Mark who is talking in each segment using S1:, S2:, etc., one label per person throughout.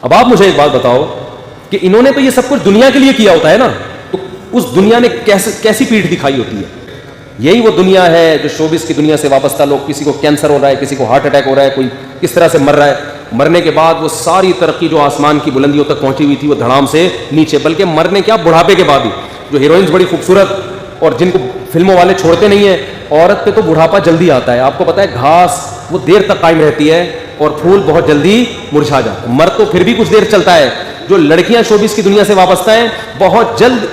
S1: اب آپ مجھے ایک بات بتاؤ کہ انہوں نے تو یہ سب کچھ دنیا کے لیے کیا ہوتا ہے نا, تو اس دنیا نے کیسی پیٹھ دکھائی ہوتی ہے. یہی وہ دنیا ہے جو شوبز کی دنیا سے وابستہ لوگ, کسی کو کینسر ہو رہا ہے, کسی کو ہارٹ اٹیک ہو رہا ہے, کوئی کس طرح سے مر رہا ہے, مرنے کے بعد وہ ساری ترقی جو آسمان کی بلندیوں تک پہنچی ہوئی تھی وہ دھڑام سے نیچے, بلکہ مرنے کیا بڑھاپے کے بعد ہی. جو ہیروئنز بڑی خوبصورت اور جن کو فلموں والے چھوڑتے نہیں ہیں, عورت پہ تو بڑھاپا جلدی آتا ہے. آپ کو پتا ہے گھاس وہ دیر تک قائم رہتی ہے اور پھول بہت جلدی مرجھا جاتا ہے. مرد تو پھر بھی کچھ دیر چلتا ہے. جو لڑکیاں شوبز کی دنیا سے وابستہ ہیں بہت جلد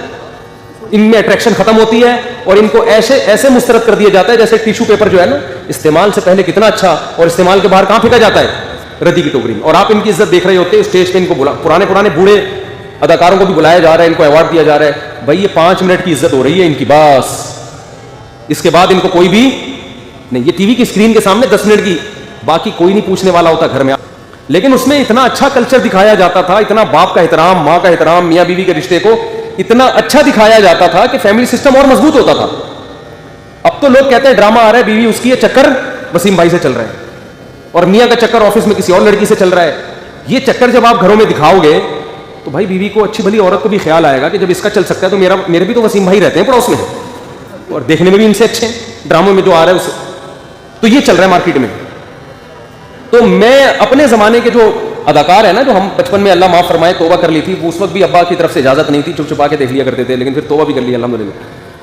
S1: ان میں اٹریکشن ختم ہوتی ہے اور ان کو ایسے مسترد کر دیا جاتا ہے جیسے ٹیشو پیپر جو ہے نا, استعمال سے پہلے کتنا اچھا اور استعمال کے باہر کہاں پھینکا جاتا ہے, ردی کی ٹوکری میں. اور آپ ان کی عزت دیکھ رہے ہوتے ہیں اسٹیج پہ, ان کو پرانے بوڑھے اداکاروں کو بھی بلایا جا رہا ہے, ان کو ایوارڈ دیا جا رہا ہے. بھائی یہ 5 منٹ کی عزت ہو رہی ہے ان کی بس, اس کے بعد ان کو کوئی بھی نہیں. یہ ٹی وی کی اسکرین کے سامنے 10 منٹ کی, باقی کوئی نہیں پوچھنے والا ہوتا گھر میں. لیکن اس میں اتنا اچھا کلچر دکھایا جاتا تھا, اتنا باپ کا احترام, ماں کا احترام, میاں بیوی کے رشتے کو اتنا اچھا دکھایا جاتا تھا کہ فیملی سسٹم اور مضبوط ہوتا تھا. اب تو لوگ کہتے ہیں ڈرامہ آ رہا ہے, بیوی اس کی, یہ چکر وسیم بھائی سے چل رہا ہے, اور میاں کا چکر آفس میں کسی اور لڑکی سے چل رہا ہے. یہ چکر جب آپ گھروں میں دکھاؤ گے تو بھائی بیوی کو, اچھی بھلی عورت کو بھی خیال آئے گا کہ جب اس کا چل سکتا ہے تو میرے بھی تو وسیم بھائی رہتے ہیں پڑوس میں, اور دیکھنے میں بھی ان سے اچھے ہیں, ڈراموں میں جو آ رہا ہے اسے. تو یہ چل رہا ہے مارکیٹ میں. تو میں اپنے زمانے کے جو اداکار ہیں نا, جو ہم بچپن میں اللہ معاف فرمائے توبہ کر لی تھی, اس وقت بھی ابا کی طرف سے اجازت نہیں تھی, چپ چھپا کے دیکھ لیا کرتے تھے, لیکن پھر توبہ بھی کر لی الحمدللہ.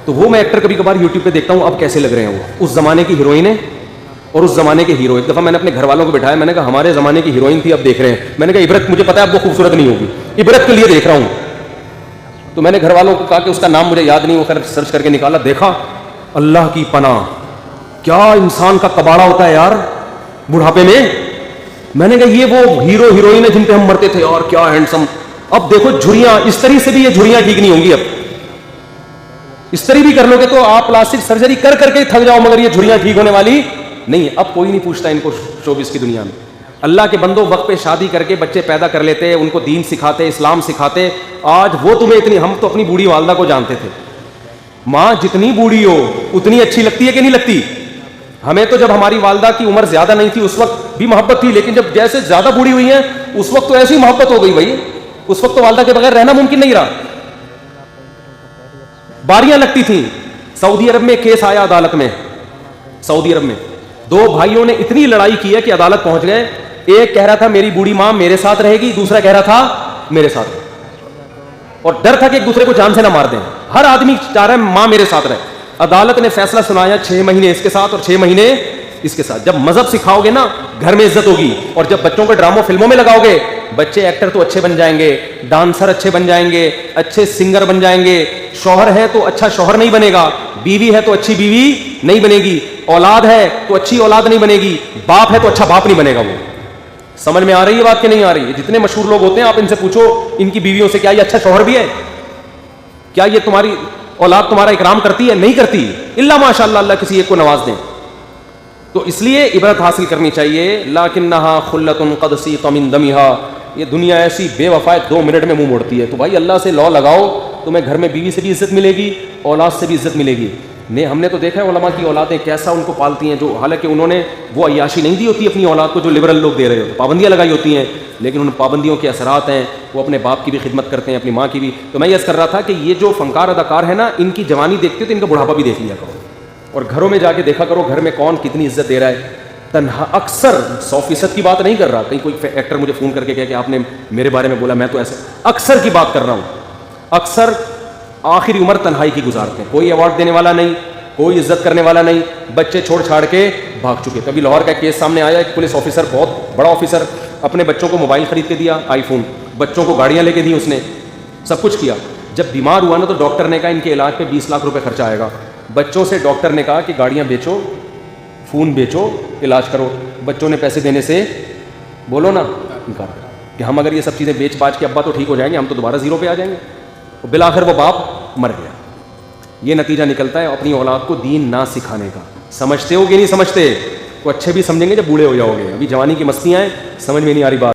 S1: تو وہ میں ایکٹر کبھی کبھار یوٹیوب پہ دیکھتا ہوں اب کیسے لگ رہے ہیں وہ, اس زمانے کی ہیروئنیں اور اس زمانے کے ہیرو. ایک دفعہ میں نے اپنے گھر والوں کو بٹھایا, میں نے کہا ہمارے زمانے کی ہیروئن تھی اب دیکھ رہے ہیں. میں نے کہا عبرت, مجھے پتا ہے اب وہ خوبصورت نہیں ہوگی, عبرت کے لیے دیکھ رہا ہوں. تو میں نے گھر والوں کو کہا کہ اس کا نام مجھے یاد نہیں, وہ خیر سرچ کر کے نکالا, دیکھا اللہ کی پناہ کیا انسان کا کباڑا ہوتا ہے یار بڑھاپے میں. میں نے کہا یہ وہ ہیرو ہیروئن ہے جن پہ ہم مرتے تھے, اور کیا ہینڈسم. اب دیکھو جھریاں, اس طرح سے بھی یہ جھریاں ٹھیک نہیں ہوں گی. اب اس طرح بھی کر لو گے تو آپ پلاسٹک سرجری کر کے تھک جاؤ, مگر یہ جھریاں ٹھیک ہونے والی نہیں. اب کوئی نہیں پوچھتا ان کو شوبز کی دنیا میں. اللہ کے بندوں وقت پہ شادی کر کے بچے پیدا کر لیتے, ان کو دین سکھاتے, اسلام سکھاتے. آج وہ تمہیں اتنی, ہم تو اپنی بوڑھی والدہ کو جانتے تھے, ماں جتنی بوڑھی ہو اتنی اچھی لگتی ہے کہ نہیں لگتی. ہمیں تو جب ہماری والدہ کی عمر زیادہ نہیں تھی اس وقت بھی محبت تھی, لیکن جب جیسے زیادہ بوڑھی ہوئی ہیں اس وقت تو ایسی محبت ہو گئی بھائی, اس وقت تو والدہ کے بغیر رہنا ممکن نہیں رہا. باریاں لگتی تھیں. سعودی عرب میں کیس آیا عدالت میں, سعودی عرب میں 2 بھائیوں نے اتنی لڑائی کی ہے کہ عدالت پہنچ گئے. ایک کہہ رہا تھا میری بوڑھی ماں میرے ساتھ رہے گی, دوسرا کہہ رہا تھا میرے ساتھ, اور ڈر تھا کہ ایک دوسرے کو جان سے نہ مار دیں. ہر آدمی چاہ رہا ہے ماں میرے ساتھ رہے. عدالت نے فیصلہ سنایا 6 مہینے اس کے ساتھ اور 6 مہینے اس کے ساتھ. جب مذہب سکھاؤ گے نا گھر میں عزت ہوگی, اور جب بچوں کو ڈراموں فلموں میں لگاؤ گے, بچے ایکٹر تو اچھے بن جائیں گے, ڈانسر اچھے بن جائیں گے, اچھے سنگر بن جائیں گے. شوہر ہے تو اچھا شوہر نہیں بنے گا, بیوی ہے تو اچھی بیوی نہیں بنے گی, اولاد ہے تو اچھی اولاد نہیں بنے گی, باپ ہے تو اچھا باپ نہیں بنے گا. وہ سمجھ میں آ رہی ہے بات کہ نہیں آ رہی ہے؟ جتنے مشہور لوگ ہوتے ہیں آپ ان سے پوچھو ان کی بیویوں سے, کیا یہ اچھا شوہر بھی ہے, کیا یہ تمہاری اولاد تمہارا اکرام کرتی ہے؟ نہیں کرتی, الا ماشاء اللہ, اللہ کسی ایک کو نواز دیں. تو اس لیے عبرت حاصل کرنی چاہیے. لکنھا خلۃ قد سیق من دمھا, یہ دنیا ایسی بے وفا ہے 2 منٹ میں منہ موڑتی ہے. تو بھائی اللہ سے لا لگاؤ, تمہیں گھر میں بیوی سے بھی عزت ملے گی, اولاد سے بھی عزت ملے گی. نہیں, ہم نے تو دیکھا ہے علماء کی اولادیں کیسا ان کو پالتی ہیں, جو حالانکہ انہوں نے وہ عیاشی نہیں دی ہوتی اپنی اولاد کو جو لبرل لوگ دے رہے ہوتے, پابندیاں لگائی ہوتی ہیں, لیکن ان پابندیوں کے اثرات ہیں, وہ اپنے باپ کی بھی خدمت کرتے ہیں, اپنی ماں کی بھی. تو میں یہ کر رہا تھا کہ یہ جو فنکار اداکار ہیں نا, ان کی جوانی دیکھتے ہو تو ان کا بڑھاپا بھی دیکھ لیا کرو, اور گھروں میں جا کے دیکھا کرو گھر میں کون کتنی عزت دے رہا ہے. تنہا اکثر 100% کی بات نہیں کر رہا, کہیں کوئی ایکٹر مجھے فون کر کے کہے کہ آپ نے میرے بارے میں بولا, میں تو ایسے اکثر کی بات کر رہا ہوں. اکثر آخری عمر تنہائی کی گزارتے ہیں, کوئی ایوارڈ دینے والا نہیں, کوئی عزت کرنے والا نہیں, بچے چھوڑ چھاڑ کے بھاگ چکے. کبھی لاہور کا کیس سامنے آیا, ایک پولیس آفیسر, بہت بڑا آفیسر, اپنے بچوں کو موبائل خرید کے دیا, آئی فون, بچوں کو گاڑیاں لے کے دی, اس نے سب کچھ کیا. جب بیمار ہوا نا تو ڈاکٹر نے کہا ان کے علاج پہ 20 لاکھ روپے خرچہ آئے گا. بچوں سے ڈاکٹر نے کہا کہ گاڑیاں بیچو, فون بیچو, علاج کرو. بچوں نے پیسے دینے سے بولو نا انکار کہ ہم اگر یہ سب چیزیں بیچ باچ کے ابا تو ٹھیک ہو جائیں گے, ہم تو دوبارہ زیرو پہ آ جائیں گے. بالآخر وہ باپ مر گیا. یہ نتیجہ نکلتا ہے اپنی اولاد کو دین نہ سکھانے کا. سمجھتے ہو کہ نہیں سمجھتے؟ کو اچھے بھی سمجھیں گے جب بوڑھے ہو جاؤ گے, ابھی جوانی کی مستیاں ہیں, سمجھ میں نہیں آ رہی بات.